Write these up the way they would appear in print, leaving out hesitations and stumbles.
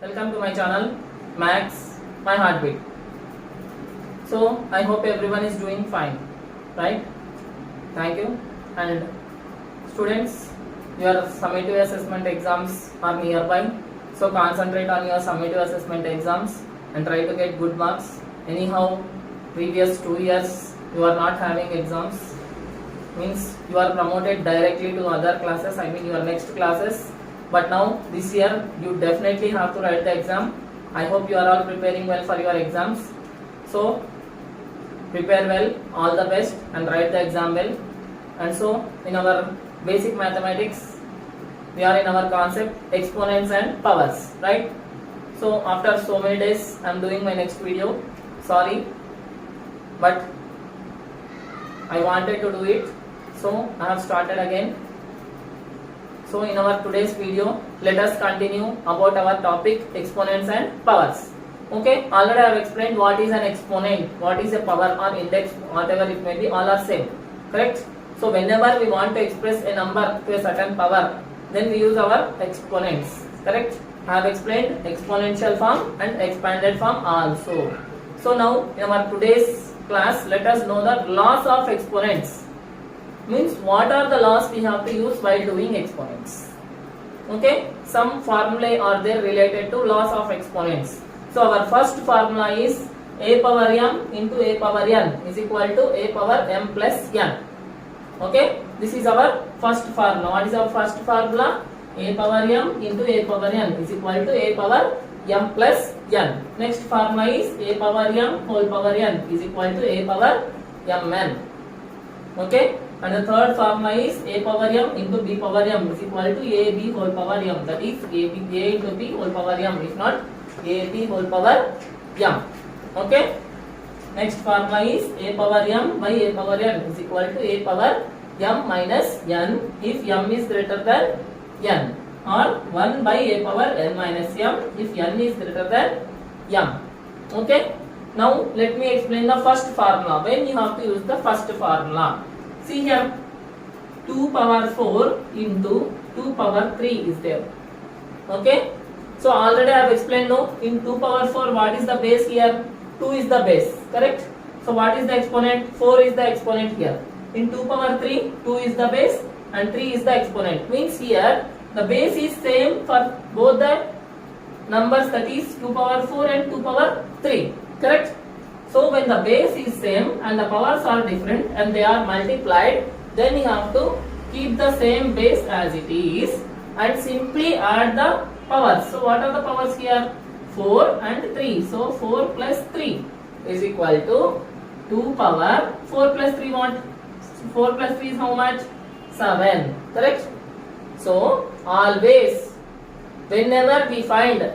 Welcome to my channel Max My Heartbeat. So I hope everyone is doing fine, right? Thank you. And students, your summative assessment exams are nearby. So concentrate on your summative assessment exams and try to get good marks. Anyhow, previous 2 years you are not having exams, means you are promoted directly to other classes, I mean your next classes. But now this year you definitely have to write the exam. I hope you are all preparing well for your exams. So prepare well, all the best, and write the exam well. And so in our basic mathematics, we are in our concept exponents and powers, right? So after so many days I am doing my next video. Sorry, but I wanted to do it, so I have started again. So in our today's video, let us continue about our topic exponents and powers. Okay, already I have explained what is an exponent, what is a power or index, whatever it may be, all are same, correct? So whenever we want to express a number to a certain power, then we use our exponents, correct? I have explained exponential form and expanded form also. So now in our today's class, let us know the laws of exponents. Means what are the laws we have to use while doing exponents. Okay, some formulae are there related to laws of exponents. So our first formula is a power m into a power n is equal to a power m plus n. Okay, this is our first formula. What is our first formula? A power m into a power n is equal to a power m plus n. Next formula is a power m whole power n is equal to a power mn. Okay, and the third formula is a power m into b power m is equal to ab whole power m, that is a into b whole power m, if not ab whole power m. Okay, next formula is a power m by a power n is equal to a power m minus n if m is greater than n, or 1 by a power n minus m if n is greater than m. Okay, now let me explain the first formula. When you have to use the first formula, see here, 2 power 4 into 2 power 3 is there. Okay, so already I have explained, no, in 2 power 4 what is the base here? 2 is the base, correct? So what is the exponent? 4 is the exponent here. In 2 power 3, 2 is the base and 3 is the exponent. Means here the base is same for both the numbers, that is 2 power 4 and 2 power 3, correct? So when the base is same and the powers are different and they are multiplied, then you have to keep the same base as it is and simply add the powers. So what are the powers here? 4 and 3. So 4 plus 3 is equal to 2 power 4 plus 3 what? 4 plus 3 is how much? 7, correct? So always whenever we find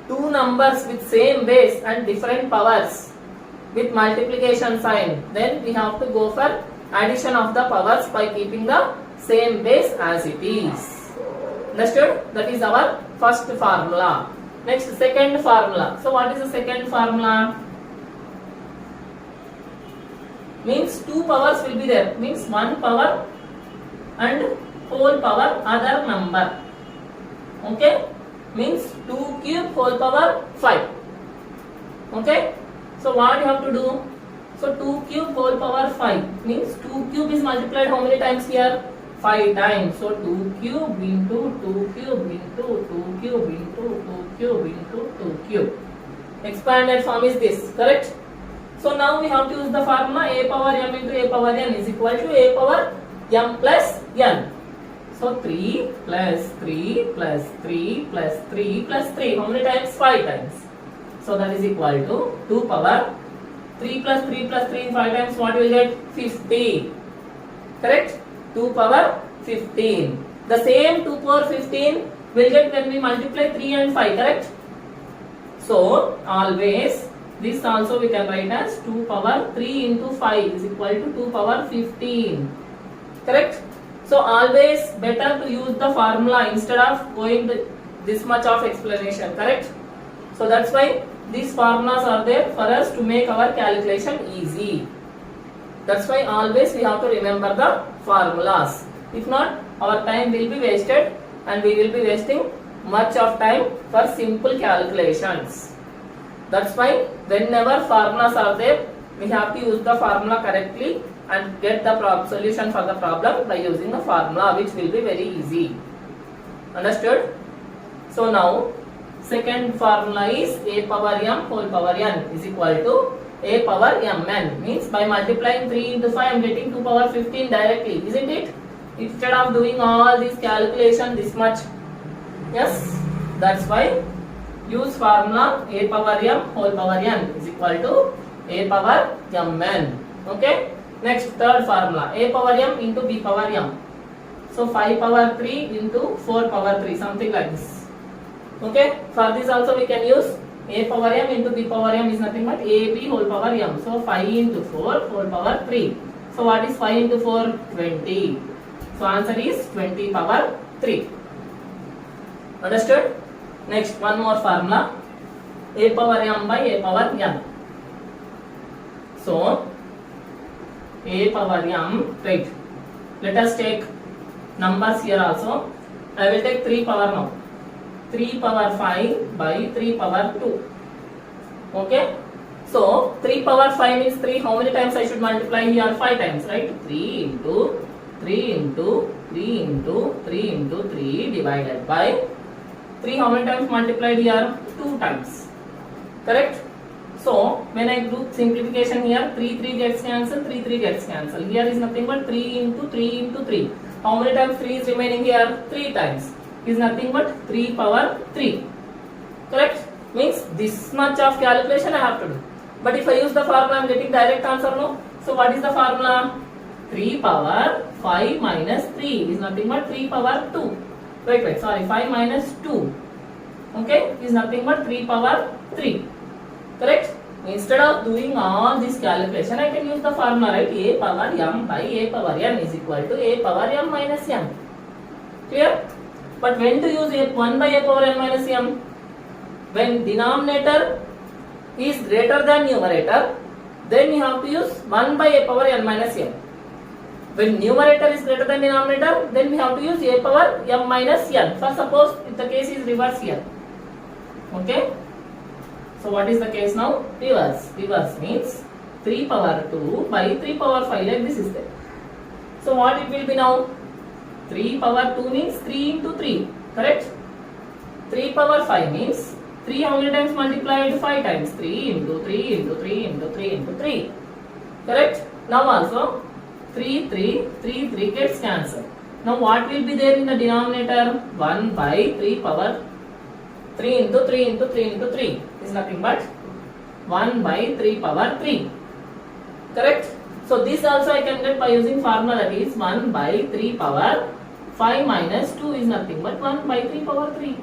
two numbers with same base and different powers with multiplication sign, then we have to go for addition of the powers by keeping the same base as it is. Understood? That is our first formula. Next, second formula. So what is the second formula? Means two powers will be there. Means one power and whole power other number. Okay? Means 2 cube whole power 5. Okay, so what you have to do? So 2 cube whole power 5 means 2 cube is multiplied how many times here? 5 times. So 2 cube into 2 cube into 2 cube into 2 cube into 2 cube. Expanded form is this, correct? So now we have to use the formula a power m into a power n is equal to a power m plus n. So 3 plus 3 plus 3 plus 3 plus 3. How many times? 5 times. So that is equal to 2 power 3 plus 3 plus 3 5 times. What you will get? 50. Correct? 2 power 15. The same 2 power 15 will get when we multiply 3 and 5. Correct? So always this also we can write as 2 power 3 into 5 is equal to 2 power 15. Correct? So always better to use the formula instead of going this much of explanation, correct? So that's why these formulas are there for us to make our calculation easy. That's why always we have to remember the formulas. If not, our time will be wasted and we will be wasting much of time for simple calculations. That's why whenever formulas are there, we have to use the formula correctly and get the solution for the problem by using the formula, which will be very easy. Understood? So now second formula is a power m whole power n is equal to a power mn. Means by multiplying 3 into 5 I am getting 2 power 15 directly, isn't it? Instead of doing all this calculation this much. Yes, that's why use formula a power m whole power n is equal to a power mn. Okay. Next third formula a power m into b power m. So 5 power 3 into 4 power 3, something like this. Okay. For this also we can use a power m into b power m is nothing but ab whole power m. So 5 into 4 whole power 3. So what is 5 into 4? 20. So answer is 20 power 3. Understood? Next one more formula a power m by a power n. So a power m, right? Let us take numbers here also. I will take 3 power now. 3 power 5 by 3 power 2. Okay. So 3 power 5 means 3. How many times I should multiply here? 5 times, right? 3 into 3 into 3 into 3 into 3 divided by 3. How many times multiplied here? 2 times. Correct? So when I do simplification here, 3 gets cancelled, 3 gets cancelled. Here is nothing but 3 into 3 into 3. How many times 3 is remaining here? 3 times. Is nothing but 3 power 3. Correct? Means this much of calculation I have to do. But if I use the formula, I am getting direct answer, no? So what is the formula? 3 power 5 minus 3 is nothing but 3 power 2. Wait, sorry, 5 minus 2. Okay? Is nothing but 3 power 3. Correct? Instead of doing all this calculation, I can use the formula, right? A power m by a power n is equal to a power m minus m. Clear? But when to use 1 by a power n minus m? When denominator is greater than numerator, then you have to use 1 by a power n minus m. When numerator is greater than denominator, then we have to use a power m minus n. For suppose if the case is reverse here. Okay? So what is the case now? Reverse. Reverse means 3 power 2 by 3 power 5, like this is there. So what it will be now? 3 power 2 means 3 into 3. Correct? 3 power 5 means 3 how many times multiplied? 5 times. 3 into 3 into 3 into 3 into 3. Correct? Now also 3 gets cancelled. Now what will be there in the denominator? 1 by 3 power 3 into 3 into 3 into 3 is nothing but 1 by 3 power 3. Correct? So this also I can get by using formula, that is 1 by 3 power 5 minus 2 is nothing but 1 by 3 power 3.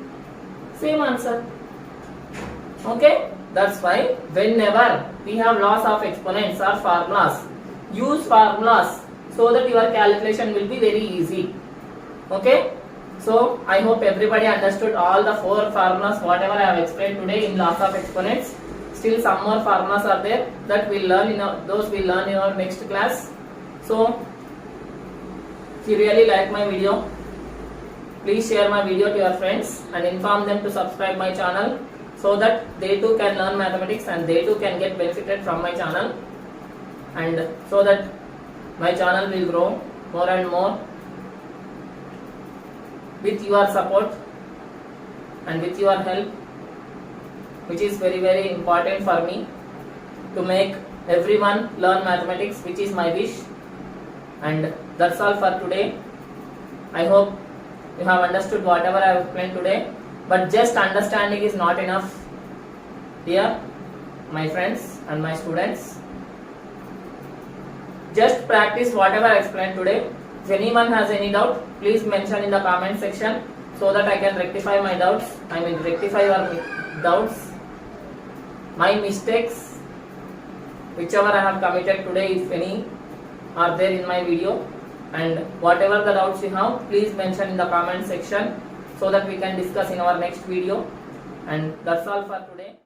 Same answer. Okay? That's why whenever we have loss of exponents or formulas, use formulas so that your calculation will be very easy. Okay? So I hope everybody understood all the 4 formulas whatever I have explained today in loss of exponents. Still some more formulas are there that we'll learn those we'll learn in our next class. So if you really like my video, please share my video to your friends and inform them to subscribe my channel so that they too can learn mathematics and they too can get benefited from my channel, and so that my channel will grow more and more with your support and with your help, which is very, very important for me to make everyone learn mathematics, which is my wish. And that's all for today. I hope you have understood whatever I have explained today, but just understanding is not enough. Dear my friends and my students, just practice whatever I explained today. If anyone has any doubt, please mention in the comment section so that I can rectify my doubts. Rectify your doubts, my mistakes, whichever I have committed today, if any are there in my video, and whatever the doubts you have, please mention in the comment section so that we can discuss in our next video. And that's all for today.